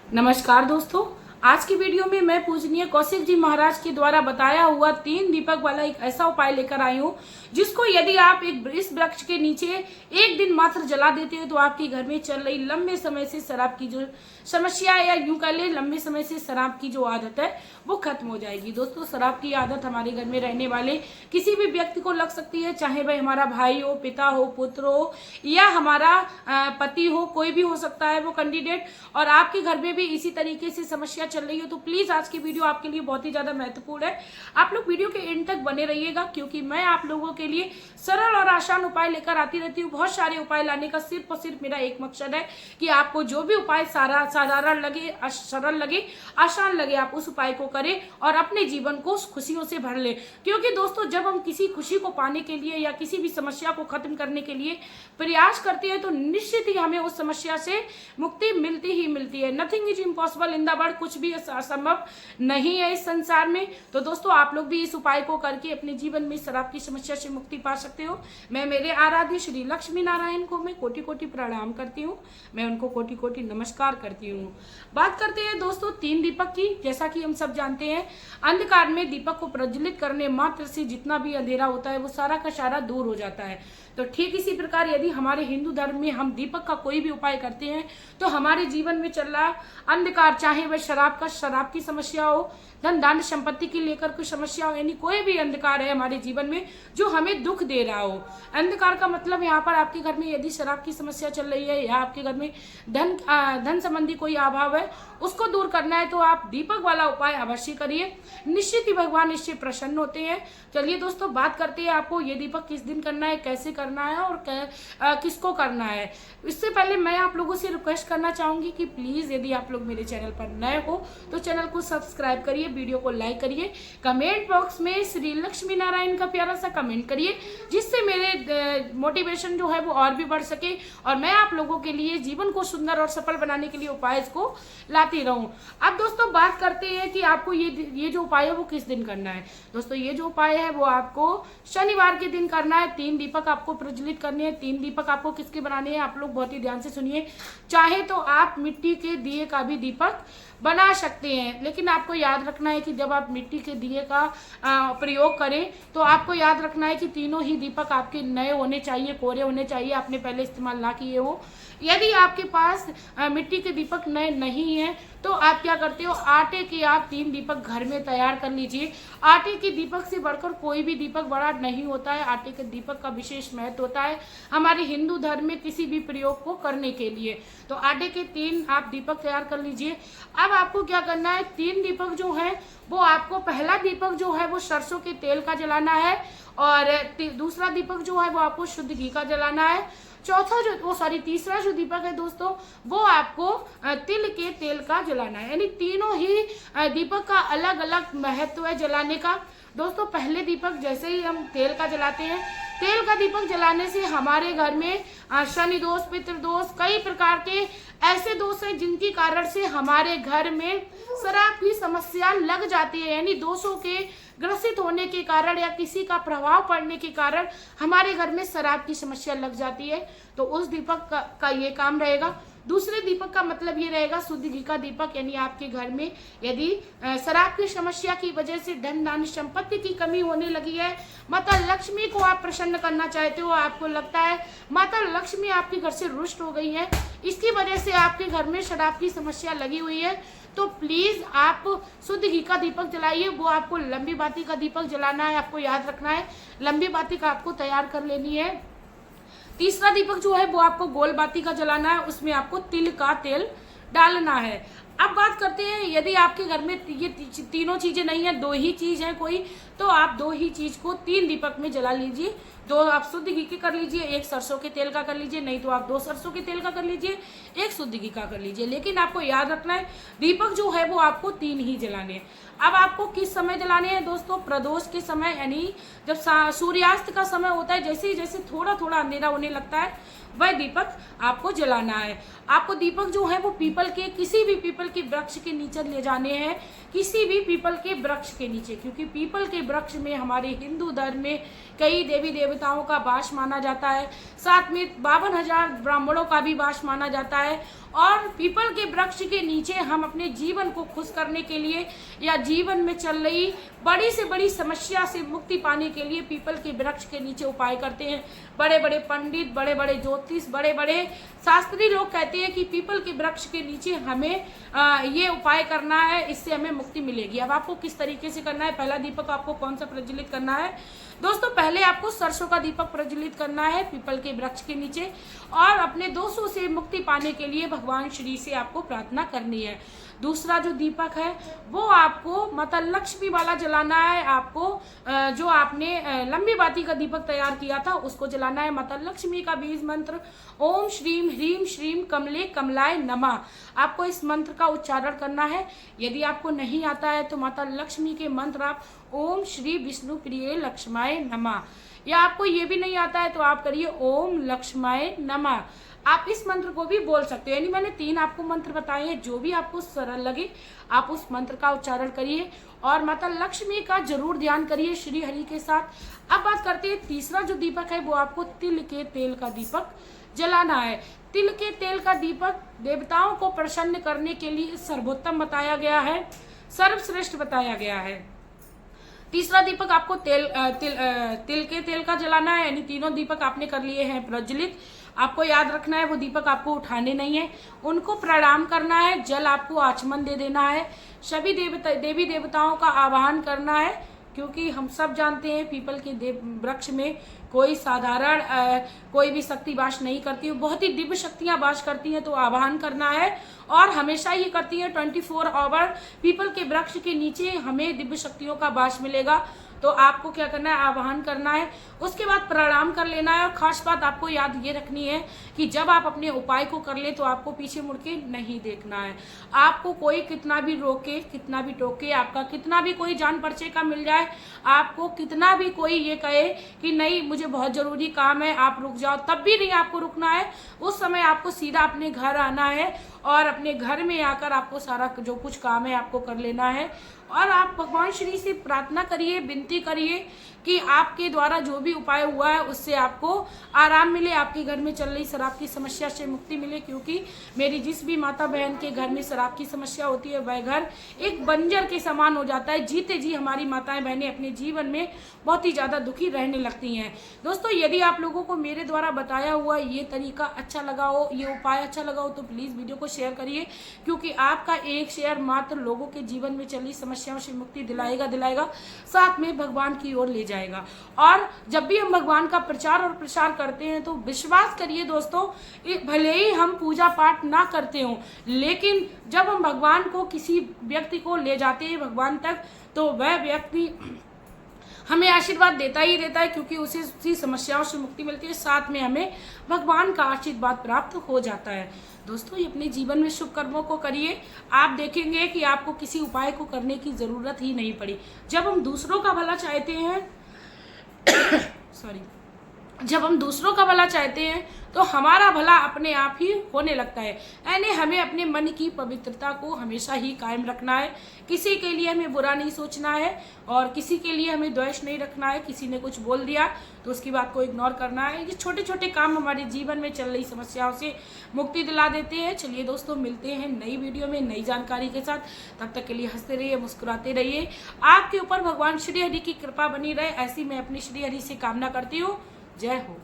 नमस्कार दोस्तों, आज की वीडियो में मैं पूजनीय कौशिक जी महाराज के द्वारा बताया हुआ 3 दीपक वाला एक ऐसा उपाय लेकर आई हूँ जिसको यदि आप इस वृक्ष के नीचे एक दिन मात्र जला देते हो तो आपके घर में चल रही लंबे समय से शराब की जो समस्या है या यूं कह ले लंबे समय से शराब की जो आदत है वो खत्म हो जाएगी। दोस्तों, शराब की आदत हमारे घर में रहने वाले किसी भी व्यक्ति को लग सकती है, चाहे वह हमारा भाई हो, पिता हो, पुत्र हो या हमारा पति हो, कोई भी हो सकता है वो कैंडिडेट, और आपके घर में भी इसी तरीके से समस्या चल रही हो तो प्लीज आज की वीडियो आपके लिए बहुत ही ज्यादा महत्वपूर्ण है। आप लोग वीडियो के एंड तक बने रहिएगा क्योंकि मैं आप लोगों के लिए सरल और आसान उपाय लेकर आती रहती हूँ। बहुत सारे उपाय लाने का सिर्फ और सिर्फ मेरा एक मकसद है कि आपको जो भी उपाय साधारण लगे, सरल लगे, आसान लगे, आप उस उपाय को करें और अपने जीवन को खुशियों से भर ले। क्योंकि दोस्तों, जब हम किसी खुशी को पाने के लिए या किसी भी समस्या को खत्म करने के लिए प्रयास करते हैं तो निश्चित ही हमें उस समस्या से मुक्ति मिलती ही मिलती है। Nothing is impossible in the world, कुछ भी असंभव नहीं है इस संसार में। तो दोस्तों, आप लोग भी इस उपाय को करके अपने जीवन में शराब की समस्या से मुक्ति पा सकते हो। मैं मेरे आराध्य श्री लक्ष्मी नारायण को मैं कोटि कोटि प्रणाम करती हूँ, मैं उनको कोटि कोटि नमस्कार करती हूँ। बात करते हैं दोस्तों 3 दीपक की। जैसा कि हम सब जानते हैं, अंधकार में दीपक को प्रज्वलित करने मात्र से जितना भी अंधेरा होता है वो सारा का सारा दूर हो जाता है। तो ठीक इसी प्रकार यदि हमारे हिंदू धर्म में हम दीपक का कोई भी उपाय करते हैं तो हमारे जीवन में चल रहा अंधकार, चाहे वह शराब की समस्या हो, धन दान संपत्ति की लेकर कोई समस्या हो, यानी कोई भी अंधकार है हमारे जीवन में जो हमें दुख दे रहा हो। अंधकार का मतलब यहाँ पर आपके घर में यदि शराब की समस्या चल रही है या आपके घर में धन संबंधी कोई अभाव है, उसको दूर करना है तो आप दीपक वाला उपाय अवश्य करिए। निश्चित ही भगवान इससे प्रसन्न होते हैं। चलिए दोस्तों, बात करते हैं आपको ये दीपक किस दिन करना है, कैसे करना है और किसको करना है। इससे पहले मैं आप लोगों से रिक्वेस्ट करना चाहूंगी कि प्लीज यदि आप लोग मेरे चैनल पर नए हो तो चैनल को सब्सक्राइब करिए, वीडियो को लाइक करिए, कमेंट बॉक्स में श्री लक्ष्मी नारायण का प्यारा सा कमेंट करिए जिससे मेरे मोटिवेशन जो है वो और भी बढ़ सके और मैं आप लोगों के लिए जीवन को सुंदर और सफल बनाने के लिए उपाय को लाती रहूं। अब दोस्तों, बात करते हैं कि आपको ये जो उपाय है वो किस दिन करना है। दोस्तों, ये जो उपाय है वो आपको शनिवार के दिन करना है। 3 दीपक आपको प्रज्वलित करने हैं। 3 दीपक आपको किसके बनाने हैं, आप लोग बहुत ही ध्यान से सुनिए। चाहे तो आप मिट्टी के दिए का भी दीपक बना सकते हैं, लेकिन आपको याद रखना है कि जब आप मिट्टी के दिए का प्रयोग करें तो आपको याद रखना है कि तीनों ही दीपक आपके नए होने चाहिए, कोरे होने चाहिए, आपने पहले इस्तेमाल ना किए हो। यदि आपके पास मिट्टी के दीपक नए नहीं है तो आप क्या करते हो, आटे के आप 3 दीपक घर में तैयार कर लीजिए। आटे के दीपक से बढ़कर कोई भी दीपक बड़ा नहीं होता है। आटे के दीपक का विशेष महत्व होता है हमारे हिंदू धर्म में किसी भी प्रयोग को करने के लिए। तो आटे के 3 आप दीपक तैयार कर लीजिए। अब आपको क्या करना है, 3 दीपक जो है वो आपको, पहला दीपक जो है वो सरसों के तेल का जलाना है और दूसरा दीपक जो है वो आपको शुद्ध घी का जलाना है। तीसरा जो दीपक है दोस्तों वो आपको तिल के तेल का जलाना है। यानी तीनों ही दीपक का अलग अलग महत्व है जलाने का। दोस्तों, पहले दीपक जैसे ही हम तेल का जलाते हैं, तेल का दीपक जलाने से हमारे घर में शनि दोष, पितृ दोष, कई प्रकार के ऐसे दोष हैं जिनके कारण से हमारे घर में शराब की समस्या लग जाती है। यानी दोषों के ग्रसित होने के कारण या किसी का प्रभाव पड़ने के कारण हमारे घर में शराब की समस्या लग जाती है। तो उस दीपक का ये काम रहेगा। दूसरे दीपक का मतलब ये रहेगा शुद्ध घी का दीपक, यानी आपके घर में यदि शराब की समस्या की वजह से धन दान संपत्ति की कमी होने लगी है, माता लक्ष्मी को आप प्रसन्न करना चाहते हो, आपको लगता है माता लक्ष्मी आपके घर से रुष्ट हो गई है, इसकी वजह से आपके घर में शराब की समस्या लगी हुई है, तो प्लीज आप शुद्ध घी का दीपक जलाइए। वो आपको लंबी बाती का दीपक जलाना है, आपको याद रखना है लंबी बाती का आपको तैयार कर लेनी है। तीसरा दीपक जो है वो आपको गोल बाती का जलाना है, उसमें आपको तिल का तेल डालना है। अब बात करते हैं, यदि आपके घर में ये तीनों चीजें नहीं है, 2 ही चीज है कोई, तो आप 2 ही चीज को 3 दीपक में जला लीजिए। 2 आप शुद्ध घी के कर लीजिए, 1 सरसों के तेल का कर लीजिए, नहीं तो आप 2 सरसों के तेल का कर लीजिए, 1 शुद्ध घी का कर लीजिए। लेकिन आपको याद रखना है दीपक जो है वो आपको 3 ही जलाने हैं। अब आपको किस समय जलाने हैं दोस्तों, प्रदोष के समय, यानी जब सूर्यास्त का समय होता है, जैसे जैसे थोड़ा थोड़ा अंधेरा होने लगता है वह दीपक आपको जलाना है। आपको दीपक जो है वो पीपल के, किसी भी पीपल के वृक्ष के नीचे ले जाने हैं, किसी भी पीपल के वृक्ष के नीचे, क्योंकि पीपल के वृक्ष में हमारे हिंदू धर्म में कई देवी देवताओं का वास माना जाता है, साथ में 52,000 ब्राह्मणों का भी वास माना जाता है और पीपल के वृक्ष के नीचे हम अपने जीवन को खुश करने के लिए या जीवन में चल रही बड़ी से बड़ी समस्या से मुक्ति पाने के लिए पीपल के वृक्ष के नीचे उपाय करते हैं। बड़े बड़े पंडित, बड़े बड़े ज्योतिष, बड़े बड़े शास्त्री लोग कहते हैं कि पीपल के वृक्ष के नीचे हमें ये उपाय करना है, इससे हमें मुक्ति मिलेगी। अब आपको किस तरीके से करना है, पहला दीपक आपको कौन सा प्रज्वलित करना है दोस्तों? पहले आपको सरसों का दीपक प्रज्वलित करना है पीपल के वृक्ष के नीचे और अपने दोषों से मुक्ति पाने के लिए भगवान श्री से आपको प्रार्थना करनी है। दूसरा जो दीपक है वो आपको माता लक्ष्मी वाला जलाना है। आपको जो आपने लंबी बाती का दीपक तैयार किया था उसको जलाना है। माता लक्ष्मी का बीज मंत्र ओम श्रीम ह्रीम श्रीम कमले कमलाय नमः, आपको इस मंत्र का उच्चारण करना है। यदि आपको नहीं आता है तो माता लक्ष्मी के मंत्र आप ओम श्री विष्णु प्रिय लक्ष्माय नमः, या आपको ये भी नहीं आता है तो आप करिए ओम लक्ष्माय नमः। आप इस मंत्र को भी बोल सकते हो। यानी मैंने 3 आपको मंत्र बताए हैं, जो भी आपको सरल लगे आप उस मंत्र का उच्चारण करिए और माता लक्ष्मी का जरूर ध्यान करिए श्री हरि के साथ। अब बात करते हैं तीसरा जो दीपक है वो आपको तिल के तेल का दीपक जलाना है। तिल के तेल का दीपक देवताओं को प्रसन्न करने के लिए सर्वोत्तम बताया गया है, सर्वश्रेष्ठ बताया गया है। तीसरा दीपक आपको तिल के तेल का जलाना है। यानी तीनों दीपक आपने कर लिए हैं प्रज्वलित। आपको याद रखना है वो दीपक आपको उठाने नहीं है, उनको प्रणाम करना है, जल आपको आचमन दे देना है, सभी देवी देवताओं का आवाहन करना है, क्योंकि हम सब जानते हैं पीपल के वृक्ष में कोई साधारण कोई भी शक्ति वास नहीं करती, बहुत ही दिव्य शक्तियां वास करती हैं। तो आवाहन करना है और हमेशा ये करती हैं 24 आवर पीपल के वृक्ष के नीचे हमें दिव्य शक्तियों का वास मिलेगा। तो आपको क्या करना है, आवाहन करना है, उसके बाद प्रणाम कर लेना है। और खास बात आपको याद ये रखनी है कि जब आप अपने उपाय को कर ले तो आपको पीछे मुड़ के नहीं देखना है। आपको कोई कितना भी रोके, कितना भी टोके, आपका कितना भी कोई जान पर्चे का मिल जाए, आपको कितना भी कोई ये कहे कि नहीं मुझे बहुत जरूरी काम है आप रुक जाओ, तब भी नहीं आपको रुकना है। उस समय आपको सीधा अपने घर आना है और अपने घर में आकर आपको सारा जो कुछ काम है आपको कर लेना है। और आप भगवान श्री से प्रार्थना करिए, विनती करिए कि आपके द्वारा जो भी उपाय हुआ है उससे आपको आराम मिले, आपके घर में चल रही शराब की समस्या से मुक्ति मिले। क्योंकि मेरी जिस भी माता बहन के घर में शराब की समस्या होती है वह घर एक बंजर के समान हो जाता है। जीते जी हमारी माताएं बहनें अपने जीवन में बहुत ही ज़्यादा दुखी रहने लगती हैं। दोस्तों यदि आप लोगों को मेरे द्वारा बताया हुआ ये तरीका अच्छा लगा हो, ये उपाय अच्छा लगा हो तो प्लीज़ वीडियो को शेयर करिए, क्योंकि आपका एक शेयर मात्र लोगों के जीवन में चल रही समस्याओं से मुक्ति दिलाएगा, साथ में भगवान की ओर ले जाएगा। और जब भी हम भगवान का प्रचार और प्रसार करते हैं तो विश्वास करिए दोस्तों, भले ही हम पूजा पाठ ना करते हो, लेकिन जब हम भगवान को किसी व्यक्ति को ले जाते हैं भगवान तक तो वह व्यक्ति हमें आशीर्वाद देता ही देता है, क्योंकि उसी समस्याओं से मुक्ति मिलती है, साथ में हमें भगवान का आशीर्वाद प्राप्त हो जाता है। दोस्तों ये अपने जीवन में शुभ कर्मों को करिए, आप देखेंगे कि आपको किसी उपाय को करने की ज़रूरत ही नहीं पड़ी। जब हम दूसरों का भला चाहते हैं जब हम दूसरों का भला चाहते हैं तो हमारा भला अपने आप ही होने लगता है। यानी हमें अपने मन की पवित्रता को हमेशा ही कायम रखना है, किसी के लिए हमें बुरा नहीं सोचना है और किसी के लिए हमें द्वेष नहीं रखना है। किसी ने कुछ बोल दिया तो उसकी बात को इग्नोर करना है। ये छोटे छोटे काम हमारे जीवन में चल रही समस्याओं से मुक्ति दिला देते हैं। चलिए दोस्तों मिलते हैं नई वीडियो में नई जानकारी के साथ, तब तक के लिए हंसते रहिए, मुस्कुराते रहिए। आपके ऊपर भगवान श्री हरि की कृपा बनी रहे, ऐसी मैं अपनी श्री हरि से कामना करती हूँ। जय हो।